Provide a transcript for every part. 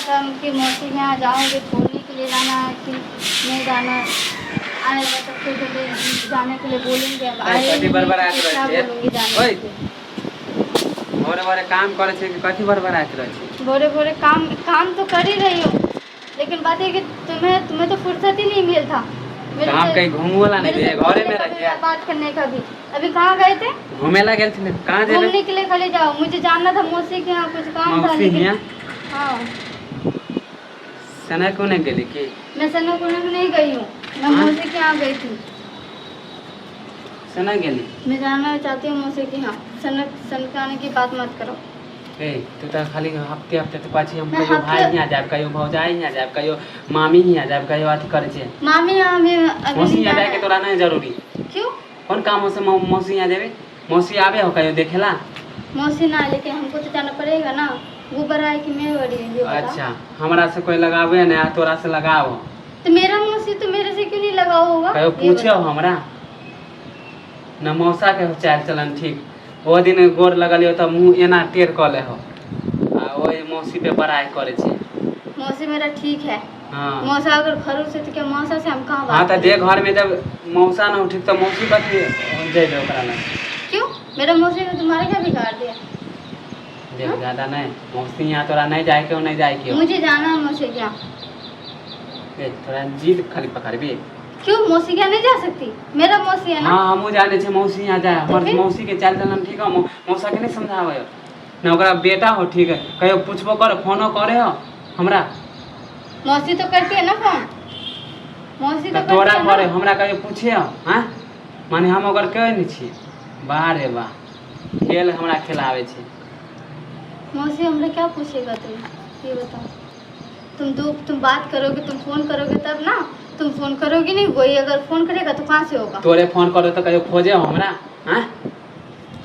था कि मौसी के यहाँ जाऊँगी, छोड़ने के लिए जाना है कि नहीं जाना, आएगा तो फिर जाने के लिए बोलेंगे। अब आए कथी बरबरात तो क्या रहे बोलूँगी जाने ओए के लिए। भोरे भोरे काम करे छे कि कथी बरबरात रहे छे? बोरे बोरे काम तो कर ही रही हूँ, लेकिन बात है कि तुम्हें तो फुर्सत ही नहीं मिल था काम कहीं घूमू वाला नहीं थे, घरे में रहिए बात करने का भी। अभी कहाँ गए थे? घूमेला गेल थे, कहाँ जेबे? घूमने के लिए खाली जाओ, मुझे जानना था मौसी के यहाँ कुछ काम था। मौसी हियां हाँ, सना को नहीं गेली की? मैं सन्नाकुंड में नहीं गई हूँ, मैं मौसी के यहाँ गई थी। सना गेली? मैं जानना चाहती हूँ मौसी के यहाँ। सनकाने की बात मत करो। ए तू तो खाली हफ्ते हफ्ते तो पाछी हम मैं कहियो हफ्ते- भाई हियां जाब, कहियो भौजाई हियां जाब, कहियो मामी हियां जाब, कहियो अथी करे छे। मामी यहाँ अभी मौसी नहीं हियां जाना जाए के है। तोरा नहीं जरूरी? क्यों? कौन काम हो से मौसी हियां जेबे? मौसी आवे हो कहियो देखेला? मौसी ना, लेकिन हमको तो जाना पड़ेगा ना। वो बड़ा है कि मैं बड़ी है, ये बता। अच्छा, हमरा से कोई लगावे ना, तोरा से लगाओ। तो मेरा मौसी तो मेरे से क्यों नहीं लगाओ होगा? कहियो ये पूछे हो बताओ। हमरा न मौसा के चाल चलन ठीक। वो दिन गोर लगलियो त मुंह एना टेढ़ क ले हो आ ओई मौसी पे बड़ाई करे छे। मौसी मेरा ठीक है। हां मौसा अगर खरूस है तो क्या मौसा से हम कहाँ बात हां त दे करें? घर में जब मौसा न उठी त मौसी कथी जेबे ओकरा लग? क्यों? मेरा मौसी ने तुम्हारे क्या बिगाड़ दिया? देख ज्यादा नहीं मौसी यहाँ तोरा नहीं जाए के नहीं जाए के हो। मुझे जाना है मौसी के यहाँ। देख थोड़ा जीद खाली पकड़बी। क्यों? मौसी के यहाँ नहीं जा सकती? मेरा मौसी है ना। हां हमहू जाने छे मौसी यहाँ जाए, तो हमर फिर? मौसी के चाल चलन ठीक है, मौसा के नहीं समझावे न ओकरा बेटा हो ठीक है, कहियो पूछबो कर फोनो करे हो हमरा मौसी तो करती है ना फोन। मौसी तो त तोरा करती करे है ना। हमरा कहियो पूछे हो? हां माने हम ओकर कहे नहीं छी। वाह रे वाह, खेल हमरा खिलावे छे। मौसी हमने क्या पूछेगा तुम? ये बताओ। तुम बात करोगे, तुम फोन करोगे तब ना। तुम फोन करोगे नहीं, वही अगर फोन करेगा तो कहाँ से होगा? तोरे फोन करो तो कहियो खोजे हो हमरा? हां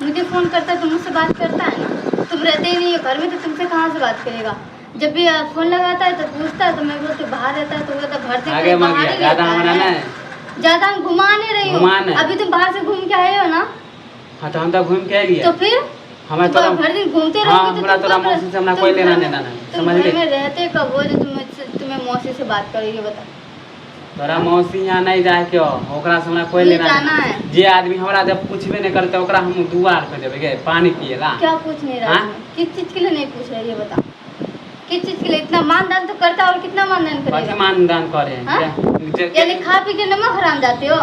मुझे फोन करता है तो मुझसे बात करता है ना। तुम रहते ही नहीं हो घर में तो तुमसे कहाँ से बात करेगा? जब भी फोन लगाता है तो पूछता है, तो मैं बोलती हूँ बाहर रहता है, तो वो तो भर दिन आगे मत बाहर गया ही ज्यादा रहता हमरा है। नहीं। ज्यादा हम घुमा नहीं रही घुमा नहीं। हूँ। अभी तुम बाहर से घूम के आए हो ना, हां तो हम तो घूम के आइए। तो फिर हमरा तुम तोरा भर दिन घूमते हां रहोगे तो हमरा तुम तोरा कब- मौसी से हमरा तुम कोई लेना घर- देना नहीं, तुम समझ घर ले। में रहते कब हो जो तुम्हें मौसी से बात करो? ये बताओ। तोरा मौसी यहाँ नहीं जाए के हो, ओकरा से हमरा कोई मुझे लेना जाना नहीं। है। जे आदमी हमरा जब पूछबे नहीं करते ओकरा हम दुआर पे देबे गे पानी पिएला। क्या पूछ नहीं रहा हाँ? तुम्हें? किस चीज के लिए नहीं पूछ रहे ये बताओ? किस चीज के लिए? इतना मानदान तो करता है और कितना मानदान कथी करेगा? मानदान करे? हाँ? यानी खा पी के नमक हराम जाते हो?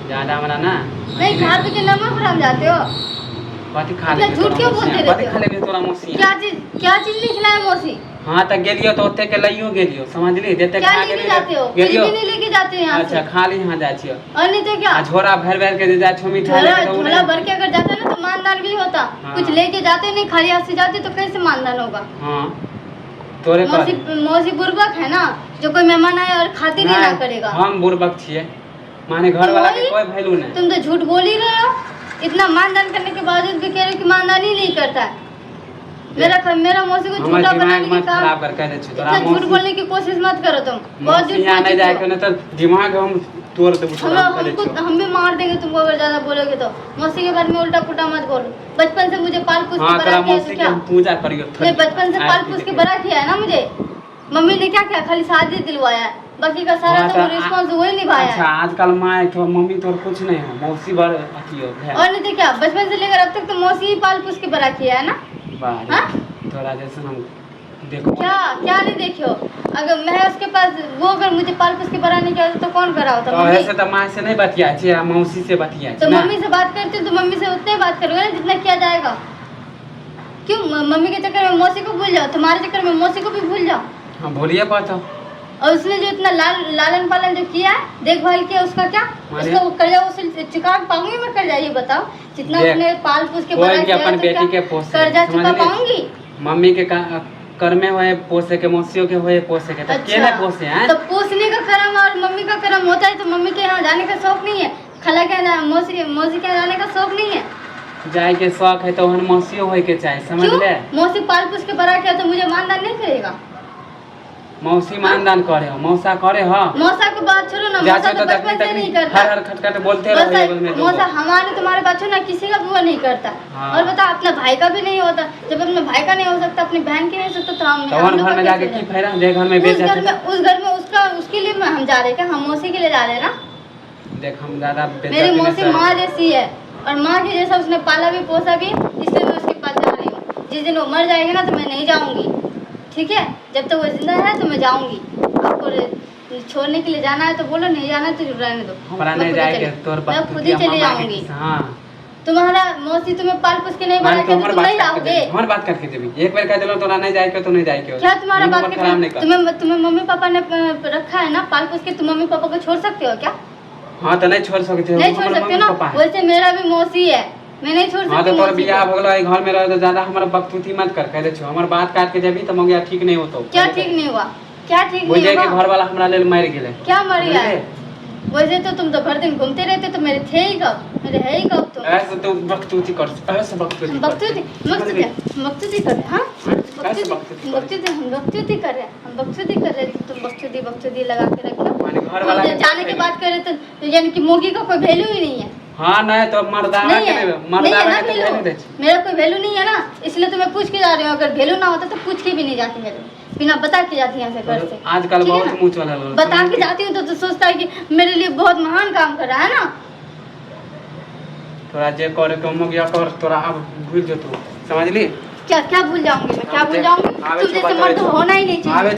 ज्यादा हमरा ना नहीं, खा पी के नमक हराम जाते हो? कथी खा इतना ले झूठ क्यों बोलते रहते कथी हो? खा ले तोरा मौसी? क्या चीज नहीं खिलाए मौसी? हां त गेलियो तो ओते के लइयो गेलियो, समझली? देते क्या खा के लेके जाते हो? कुछ गेलियो। भी नहीं लेके जाते हो यहाँ अच्छा से। खाली यहाँ जाए छियो और नहीं तो क्या? आ झोरा भर भर के दे जा छो मिठाई झोला लेके तो झोला भर के अगर जाता ना तो मानदान भी होता। हाँ। कुछ लेके जाते नहीं, खाली हाथ से जाते तो कैसे मानदान होगा? हां तोरे मौसी पर मौसी बुर्बक है ना, जो कोई मेहमान आए और खातिर ही ना करेगा। हम बुर्बक छिए, माने घर वाला के वही- कोई वैल्यू नहीं। तुम तो झूठ बोल ही रहे हो। इतना मानदान करने के बावजूद भी कह रहे हो कि मानदान ही नहीं करता है। मेरा मौसी को हमर झूठा दिमाग बनाने की मत खराब कर कह दे छी तोरा इतना झूठ मौसी बोलने की कोशिश मत करो तुम। बहुत मौसी झूठ यहाँ नहीं जाए बोलते के हो। न तो दिमाग हम तोड़ देबो तोरा कह दे छी। हम भी मार देंगे तुमको अगर ज्यादा बोलोगे तो। मौसी के बारे में उल्टा पुल्टा मत बोलो। बचपन से मुझे पाल पोस के हां बड़ा तोरा किया है मौसी तो के क्या? हम पूजा करियो नहीं, बचपन से पाल पोस के बड़ा किया है ना मुझे। मम्मी ने क्या किया? खाली शादी दिलवाया है, बाकी का सारा हाँ, तो तो रिस्पॉन्स वही निभाया अच्छा है। आजकल माँ तो मम्मी तो कुछ नहीं है, मौसी बर अथियो है। और नहीं तो क्या, बचपन से लेकर अब तक तो मौसी ही पाल पोस के बड़ा किया है ना। बाहर हाँ? थोड़ा जैसे हम देखो क्या क्या नहीं देखियो? अगर मैं उसके पास वो अगर मुझे पाल पोस के बड़ा नहीं किया होता तो कौन करा होता? तो मम्मी। ऐसे तो माँ से नहीं बतिया छे, मौसी से बतिया तो मम्मी से बात करती हूँ तो मम्मी से उतने बात करोगे ना जितना किया जाएगा। क्यों मम्मी के चक्कर में मौसी को भूल जाओ? तुम्हारे चक्कर में मौसी को भी भूल जाओ। हाँ भूलिए पाता और उसने जो इतना लालन पालन जो किया है, देखभाल किया, उसका क्या? माने? उसका वो कर्जा उसे चुका पाऊंगी मैं? कर्जा ये बताओ, जितना देख, उसने पाल पोस के कोई बड़ा भी किया अपन तो बेटी क्या के पोसे, कर्जा समझ चुका ले? पाऊंगी? मम्मी के कर में होए पोसे के, मौसियों के होए पोसे के, तो के ना पोसे हैं? तो पोसने का कर्म और मम्मी का कर्म होता है, तो मम्मी के यहाँ जाने का शौक नहीं है? खाला के यहाँ मौसी के यहाँ जाने का शौक नहीं है? जाए के शौक है तो हम मौसियों होए के चाहे, समझ क्यों? ले? मौसी पाल पोस के बड़ा किया तो मुझे मानदान नहीं करेगा? मौसी मानदान करे हो, मौसा करे हो। मौसा को बात छोड़ो ना, मौसा तो बचपन से नहीं करता। हर खटखट बोलते रहो ये बोल में। मौसा हमारे तुम्हारे बात छोड़ो ना, किसी का बुआ नहीं करता। हाँ। और बता अपना भाई का भी नहीं होता, जब अपने भाई का नहीं हो सकता, अपनी बहन की नहीं हो सकता, तो हम घर में जाके की फायदा, जे घर में बेच जाते। उस घर में उसका उसके लिए हम जा रहे हैं क्या? हम मौसी के लिए जा रहे हैं ना। देख हम ज्यादा मेरी मौसी माँ जैसी है, और माँ के जैसा उसने पाला भी पोसा भी, इसलिए मैं उसके पास जा रही हूँ। जिस दिन वो मर जाएगा ना तो मैं नहीं जाऊँगी, ठीक है? जब तक वो जिंदा है तो मैं जाऊँगी। आपको छोड़ने के लिए जाना है तो बोलो, नहीं जाना है तो रहने दो। हमारा नहीं जाएगा, तोर मैं खुद ही चली जाऊँगी। हां तुम्हारा मौसी तुम्हें पाल पोस के नहीं बना के, तुम नहीं आओगे। हमारी बात करके जब एक बार कह देलो तोरा नहीं जाएगा तो नहीं जाएगा। क्या तुम्हारा बात के तुम्हें मम्मी पापा ने रखा है ना पाल पोस के, तुम मम्मी पापा को छोड़ सकते हो क्या? हां तो नहीं छोड़ सकते, नहीं छोड़ सकते ना। वैसे मेरा भी मौसी है, मैं नहीं छोड़ सकती। हां तो तोर बियाह हो गेलो, घर में रहो तो ज्यादा हमर बकतूती मत कर, कह दे छो हमर बात काट के जबी त मगिया ठीक नहीं होतो। क्या ठीक नहीं हुआ? क्या ठीक नहीं हुआ? बुझे के घर वाला हमरा लेल मार गेले। क्या मर गया? वैसे तो तुम तो भर दिन घूमते रहते, तो मेरे थे ही कब, मेरे है ही कब? तो ऐसे तो बकतूती कर, ऐसे बकतूती बकतूती कर। हां बकतूती हम बकतूती कर रहे हैं, हम बकतूती कर रहे हैं। तुम बकतूती लगा के रखो। माने घर वाला जाने की बात कर रहे तो यानी कि मोगी का कोई वैल्यू ही नहीं है। हाँ नहीं तो मर्दाना के मर्दाना के वैल्यू दे। मेरा कोई वैल्यू नहीं है ना, इसलिए तो मैं पूछ के जा रही हूँ। अगर वैल्यू ना होता तो पूछ के भी नहीं जाती, मेरे बिना बता के जाती यहाँ से घर से। आजकल बहुत मुंह चला लो, बता के जाती हूँ तो सोचता है कि मेरे लिए बहुत महान काम कर रहा है ना। थोड़ा जे करे के मगिया कर, तोरा अब भूल जो तू, समझ ली? क्या क्या भूल जाऊंगी मैं? क्या भूल जाऊंगी? तुम जैसे मर्द होना ही नहीं चाहिए।